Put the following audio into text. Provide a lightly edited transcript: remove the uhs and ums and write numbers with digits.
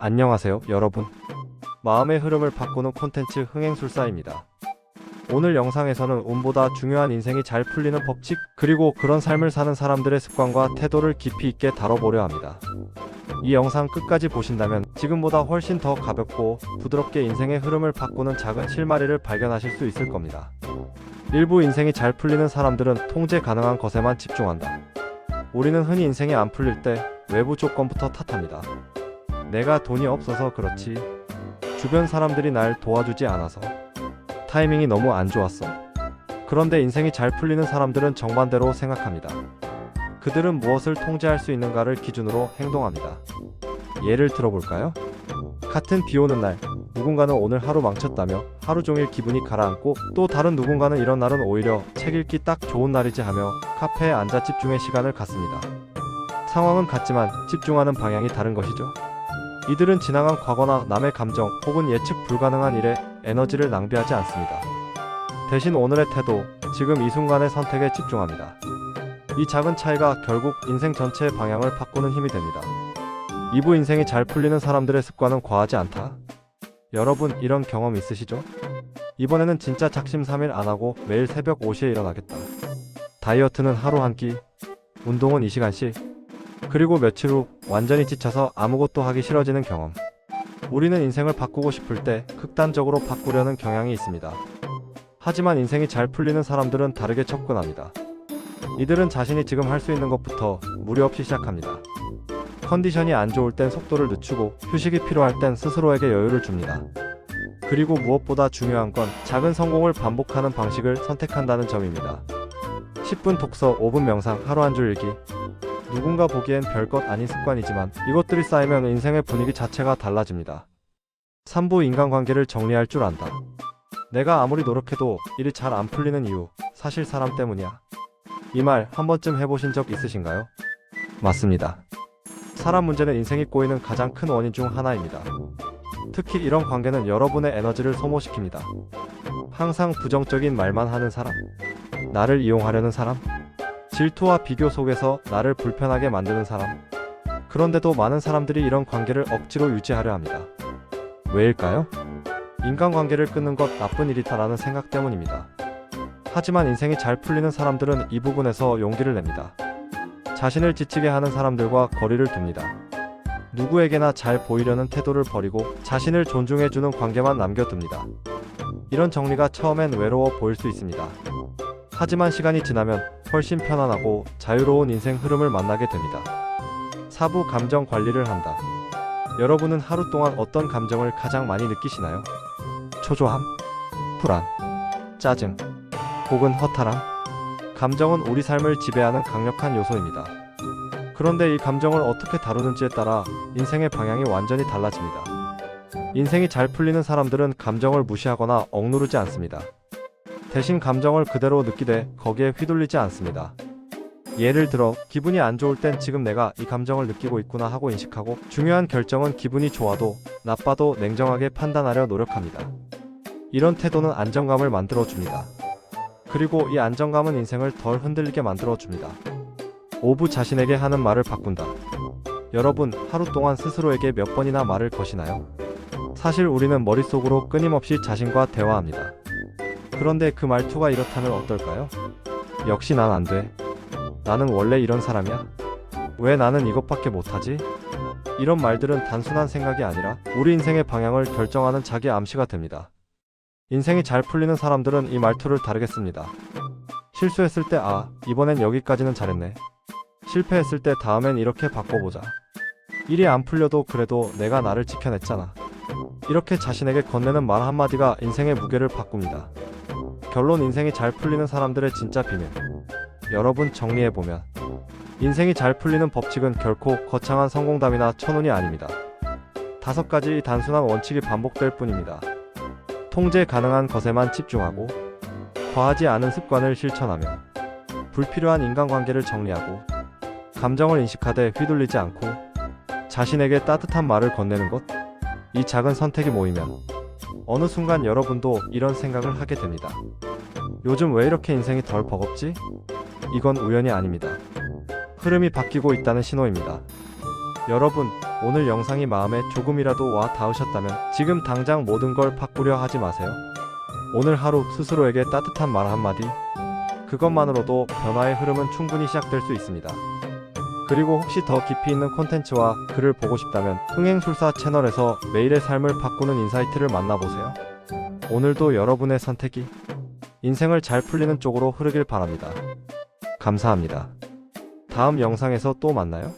안녕하세요, 여러분. 마음의 흐름을 바꾸는 콘텐츠 흥행술사입니다. 오늘 영상에서는 운보다 중요한 인생이 잘 풀리는 법칙, 그리고 그런 삶을 사는 사람들의 습관과 태도를 깊이 있게 다뤄보려 합니다. 이 영상 끝까지 보신다면 지금보다 훨씬 더 가볍고 부드럽게 인생의 흐름을 바꾸는 작은 실마리를 발견하실 수 있을 겁니다. 일부 인생이 잘 풀리는 사람들은 통제 가능한 것에만 집중한다. 우리는 흔히 인생이 안 풀릴 때 외부 조건부터 탓합니다. 내가 돈이 없어서 그렇지, 주변 사람들이 날 도와주지 않아서, 타이밍이 너무 안 좋았어. 그런데 인생이 잘 풀리는 사람들은 정반대로 생각합니다. 그들은 무엇을 통제할 수 있는가를 기준으로 행동합니다. 예를 들어볼까요? 같은 비 오는 날, 누군가는 오늘 하루 망쳤다며 하루 종일 기분이 가라앉고, 또 다른 누군가는 이런 날은 오히려 책 읽기 딱 좋은 날이지 하며 카페에 앉아 집중의 시간을 갖습니다. 상황은 같지만 집중하는 방향이 다른 것이죠. 이들은 지나간 과거나 남의 감정 혹은 예측 불가능한 일에 에너지를 낭비하지 않습니다. 대신 오늘의 태도, 지금 이 순간의 선택에 집중합니다. 이 작은 차이가 결국 인생 전체의 방향을 바꾸는 힘이 됩니다. 이부 인생이 잘 풀리는 사람들의 습관은 과하지 않다. 여러분, 이런 경험 있으시죠? 이번에는 진짜 작심삼일 안 하고 매일 새벽 5시에 일어나겠다. 다이어트는 하루 한 끼, 운동은 2시간씩, 그리고 며칠 후 완전히 지쳐서 아무것도 하기 싫어지는 경험. 우리는 인생을 바꾸고 싶을 때 극단적으로 바꾸려는 경향이 있습니다. 하지만 인생이 잘 풀리는 사람들은 다르게 접근합니다. 이들은 자신이 지금 할 수 있는 것부터 무리 없이 시작합니다. 컨디션이 안 좋을 땐 속도를 늦추고, 휴식이 필요할 땐 스스로에게 여유를 줍니다. 그리고 무엇보다 중요한 건 작은 성공을 반복하는 방식을 선택한다는 점입니다. 10분 독서, 5분 명상, 하루 한 줄 읽기. 누군가 보기엔 별것 아닌 습관이지만 이것들이 쌓이면 인생의 분위기 자체가 달라집니다. 3부 인간관계를 정리할 줄 안다. 내가 아무리 노력해도 일이 잘 안 풀리는 이유, 사실 사람 때문이야. 이 말 한 번쯤 해보신 적 있으신가요? 맞습니다. 사람 문제는 인생이 꼬이는 가장 큰 원인 중 하나입니다. 특히 이런 관계는 여러분의 에너지를 소모시킵니다. 항상 부정적인 말만 하는 사람, 나를 이용하려는 사람, 질투와 비교 속에서 나를 불편하게 만드는 사람. 그런데도 많은 사람들이 이런 관계를 억지로 유지하려 합니다. 왜일까요? 인간관계를 끊는 것 나쁜 일이다라는 생각 때문입니다. 하지만 인생이 잘 풀리는 사람들은 이 부분에서 용기를 냅니다. 자신을 지치게 하는 사람들과 거리를 둡니다. 누구에게나 잘 보이려는 태도를 버리고 자신을 존중해주는 관계만 남겨둡니다. 이런 정리가 처음엔 외로워 보일 수 있습니다. 하지만 시간이 지나면 훨씬 편안하고 자유로운 인생 흐름을 만나게 됩니다. 4부 감정 관리를 한다. 여러분은 하루 동안 어떤 감정을 가장 많이 느끼시나요? 초조함, 불안, 짜증, 혹은 허탈함? 감정은 우리 삶을 지배하는 강력한 요소입니다. 그런데 이 감정을 어떻게 다루는지에 따라 인생의 방향이 완전히 달라집니다. 인생이 잘 풀리는 사람들은 감정을 무시하거나 억누르지 않습니다. 대신 감정을 그대로 느끼되 거기에 휘둘리지 않습니다. 예를 들어 기분이 안 좋을 땐 지금 내가 이 감정을 느끼고 있구나 하고 인식하고, 중요한 결정은 기분이 좋아도 나빠도 냉정하게 판단하려 노력합니다. 이런 태도는 안정감을 만들어줍니다. 그리고 이 안정감은 인생을 덜 흔들리게 만들어줍니다. 5부 자신에게 하는 말을 바꾼다. 여러분, 하루 동안 스스로에게 몇 번이나 말을 거시나요? 사실 우리는 머릿속으로 끊임없이 자신과 대화합니다. 그런데 그 말투가 이렇다면 어떨까요? 역시 난 안 돼. 나는 원래 이런 사람이야. 왜 나는 이것밖에 못하지? 이런 말들은 단순한 생각이 아니라 우리 인생의 방향을 결정하는 자기 암시가 됩니다. 인생이 잘 풀리는 사람들은 이 말투를 다르게 씁니다. 실수했을 때 이번엔 여기까지는 잘했네. 실패했을 때 다음엔 이렇게 바꿔보자. 일이 안 풀려도 그래도 내가 나를 지켜냈잖아. 이렇게 자신에게 건네는 말 한마디가 인생의 무게를 바꿉니다. 결론, 인생이 잘 풀리는 사람들의 진짜 비밀. 여러분, 정리해보면 인생이 잘 풀리는 법칙은 결코 거창한 성공담이나 천운이 아닙니다. 5가지 단순한 원칙이 반복될 뿐입니다. 통제 가능한 것에만 집중하고, 과하지 않은 습관을 실천하며, 불필요한 인간관계를 정리하고, 감정을 인식하되 휘둘리지 않고, 자신에게 따뜻한 말을 건네는 것. 이 작은 선택이 모이면 어느 순간 여러분도 이런 생각을 하게 됩니다. 요즘 왜 이렇게 인생이 덜 버겁지? 이건 우연이 아닙니다. 흐름이 바뀌고 있다는 신호입니다. 여러분, 오늘 영상이 마음에 조금이라도 와 닿으셨다면 지금 당장 모든 걸 바꾸려 하지 마세요. 오늘 하루 스스로에게 따뜻한 말 한마디, 그것만으로도 변화의 흐름은 충분히 시작될 수 있습니다. 그리고 혹시 더 깊이 있는 콘텐츠와 글을 보고 싶다면 흥행술사 채널에서 매일의 삶을 바꾸는 인사이트를 만나보세요. 오늘도 여러분의 선택이 인생을 잘 풀리는 쪽으로 흐르길 바랍니다. 감사합니다. 다음 영상에서 또 만나요.